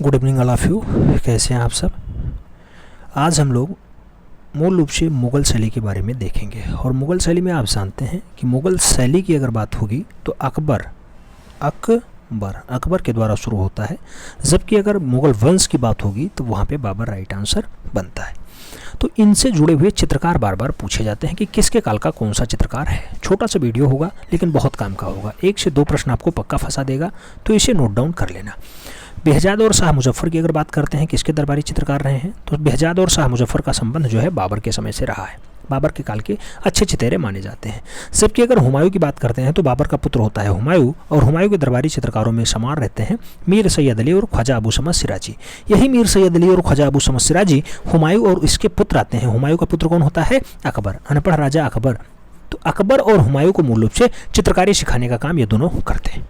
Good evening all of you. कैसे हैं आप सब। आज हम लोग मूल रूप से मुग़ल शैली के बारे में देखेंगे। और मुग़ल शैली में आप जानते हैं कि मुग़ल शैली की अगर बात होगी तो अकबर के द्वारा शुरू होता है, जबकि अगर मुग़ल वंश की बात होगी तो वहाँ पे बाबर राइट आंसर बनता है। तो इनसे जुड़े हुए चित्रकार बार बार पूछे जाते हैं कि किसके काल का कौन सा चित्रकार है। छोटा सा वीडियो होगा लेकिन बहुत काम का होगा, 1 से 2 प्रश्न आपको पक्का फंसा देगा, तो इसे नोट डाउन कर लेना। बेहजाद और शाह मुजफ्फर की अगर बात करते हैं किसके दरबारी चित्रकार रहे हैं, तो बेहजाद और शाह मुजफ्फर का संबंध जो है बाबर के समय से रहा है। बाबर के काल के अच्छे चितेरे माने जाते हैं। जबकि अगर हुमायूं की बात करते हैं तो बाबर का पुत्र होता है हुमायूं, और हुमायूं के दरबारी चित्रकारों में समार रहते हैं मीर सैयद अली और ख्वाजा अबू समद सिराजी। यही मीर सैयद अली और ख्वाजा अबू समद सिराजी हुमायूं और इसके पुत्र आते हैं। हुमायूं का पुत्र कौन होता है? अकबर, अनपढ़ राजा अकबर। तो अकबर और हुमायूं को मूल रूप से चित्रकारी सिखाने का काम ये दोनों करते हैं।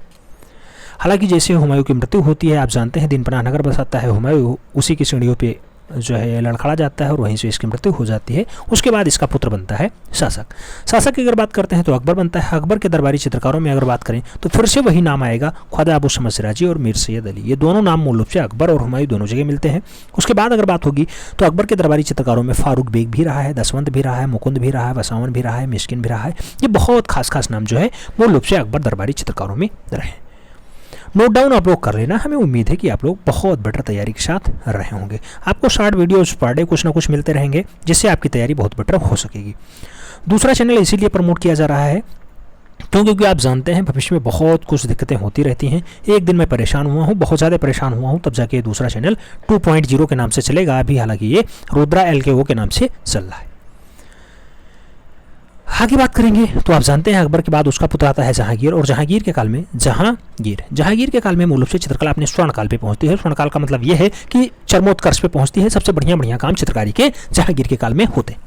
हालांकि जैसे हुमायूं की मृत्यु होती है, आप जानते हैं दिनपनाह नगर बसाता है हुमायूं, उसी की सीढ़ियों पे जो है लड़खड़ा जाता है और वहीं से इसकी मृत्यु हो जाती है। उसके बाद इसका पुत्र बनता है शासक की अगर बात करते हैं तो अकबर बनता है। अकबर के दरबारी चित्रकारों में अगर बात करें तो फिर से वही नाम आएगा, ख्वाजा अबू समद सिराजी और मीर सैयद अली। ये दोनों नाम मूल रूप से अकबर और हुमायूं दोनों जगह मिलते हैं। उसके बाद अगर बात होगी तो अकबर के दरबारी चित्रकारों में फारूक बेग भी रहा है, दसवंत भी रहा है, मुकुंद भी रहा है, वसावन भी रहा है, मिस्किन भी रहा है। ये बहुत खास नाम जो है मूल रूप से अकबर दरबारी चित्रकारों में रहे। नोट डाउन आप लोग कर लेना। हमें उम्मीद है कि आप लोग बहुत बेटर तैयारी के साथ रहे होंगे। आपको शॉर्ट वीडियोस पर डे कुछ ना कुछ मिलते रहेंगे, जिससे आपकी तैयारी बहुत बेटर हो सकेगी। दूसरा चैनल इसीलिए प्रमोट किया जा रहा है क्योंकि आप जानते हैं भविष्य में बहुत कुछ दिक्कतें होती रहती हैं। एक दिन मैं परेशान हुआ हूँ, बहुत ज़्यादा परेशान हुआ हूँ, तब जाके दूसरा चैनल 2.0 के नाम से चलेगा। अभी हालांकि ये रुद्रा LKO के नाम से चल रहा है। आगे बात करेंगे तो आप जानते हैं अकबर के बाद उसका पुत्र आता है जहांगीर, और जहांगीर के काल में जहांगीर के काल में मूल रूप से चित्रकला अपने स्वर्ण काल पे पहुंचती है। स्वर्ण काल का मतलब यह है कि चरमोत्कर्ष पे पहुंचती है। सबसे बढ़िया काम चित्रकारी के जहांगीर के काल में होते हैं।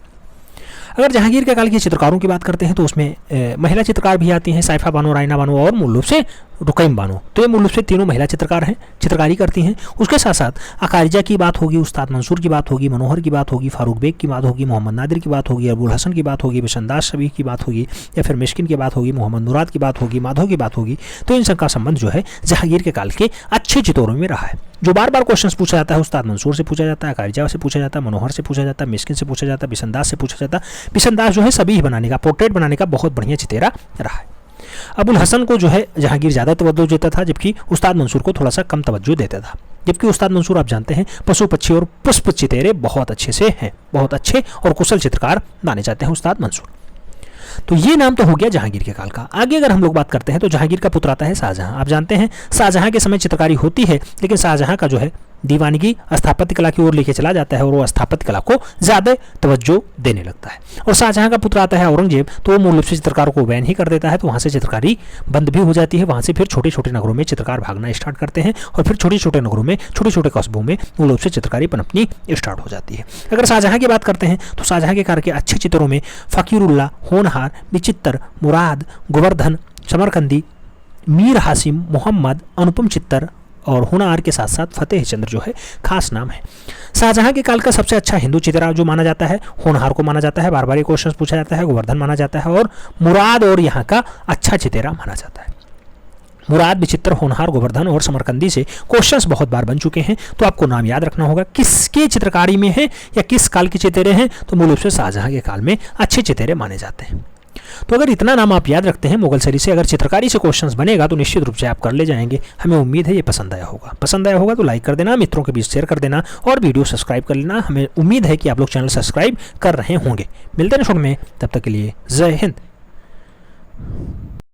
अगर जहांगीर के काल के चित्रकारों की बात करते हैं तो उसमें महिला चित्रकार भी आती हैं, साइफा बानो, रायना बानो और मूल रूप से रुकैम बानो। तो ये मूल रूप से तीनों महिला चित्रकार हैं, चित्रकारी करती हैं। उसके साथ साथ अकारिजा की बात होगी, उस्ताद मंसूर की बात होगी, मनोहर की बात होगी, फारूक बेग की बात होगी, मोहम्मद नादिर की बात होगी, अबुल हसन की बात होगी, बिशनदास शबीह की बात होगी, या फिर मिस्किन की बात होगी, मोहम्मद मुराद की बात होगी, माधव की बात होगी। तो इन सबका संबंध जो है जहांगीर के काल के अच्छे चित्रों में रहा है। जो बार बार क्वेश्चन पूछा जाता है, उस्ताद मंसूर से पूछा जाता है, अकारिजा से पूछा जाता है, मनोहर से पूछा जाता है, मिस्किन से पूछा जाता है, बिशनदास से पूछा जाता है। बिशनदास जो है शबीह बनाने का, पोर्ट्रेट बनाने का बहुत बढ़िया चितेरा रहा है। अबुल हसन को जो है जहांगीर ज़्यादा तवज्जो देता था, जबकि उस्ताद मंसूर को थोड़ा सा कम तवज्जो देता था। जबकि उस्ताद मंसूर आप जानते हैं पशु पक्षी और पुष्प चितेरे बहुत अच्छे से हैं, बहुत अच्छे और कुशल चित्रकार माने जाते हैं उस्ताद मंसूर। तो ये नाम तो हो गया जहांगीर के काल का। आगे अगर हम लोग बात करते हैं तो जहांगीर का पुत्र आता है शाहजहां। आप जानते हैं शाहजहां के समय चित्रकारी होती है, लेकिन शाहजहां का जो है दीवानगी स्थापत्य कला की ओर लेके चला जाता है और वो स्थापत्य कला को ज़्यादा तवज्जो देने लगता है। और शाहजहां का पुत्र आता है औरंगजेब, तो वो मूल रूप से चित्रकारों को बैन ही कर देता है। तो वहाँ से चित्रकारी बंद भी हो जाती है। वहाँ से फिर छोटे छोटे नगरों में चित्रकार भागना स्टार्ट करते हैं, और फिर छोटे छोटे नगरों में, छोटे छोटे कस्बों में मूल रूप से चित्रकारी पनपनी स्टार्ट हो जाती है। अगर शाहजहां की बात करते हैं तो शाहजहां के काल के अच्छे चित्रों में फ़कीरुल्लाह, होनहार, विचित्र, मुराद, गोवर्धन, समरकंदी, मीर हासिम, मोहम्मद, अनुपम चित्तर और हुनार के साथ साथ फतेह चंद्र जो है खास नाम है। शाहजहां के काल का सबसे अच्छा हिंदू चित्रा जो माना जाता है, होनहार को माना जाता है, बार बार ये क्वेश्चन पूछा जाता है, गोवर्धन माना जाता है, और मुराद और यहाँ का अच्छा चितेरा माना जाता है। मुराद, विचित्र, होनहार, गोवर्धन और समरकंदी से क्वेश्चंस बहुत बार बन चुके हैं, तो आपको नाम याद रखना होगा किसके चित्रकारी में है या किस काल के चितेरे हैं। तो मूल रूप से शाहजहां के काल में अच्छे चितेरे माने जाते हैं। तो अगर इतना नाम आप याद रखते हैं मुगल शैली से, अगर चित्रकारी से क्वेश्चंस बनेगा तो निश्चित रूप से आप कर ले जाएंगे। हमें उम्मीद है ये पसंद आया होगा तो लाइक कर देना, मित्रों के बीच शेयर कर देना और वीडियो सब्सक्राइब कर लेना। हमें उम्मीद है कि आप लोग चैनल सब्सक्राइब कर रहे होंगे। मिलते हैं शो में, तब तक के लिए जय हिंद।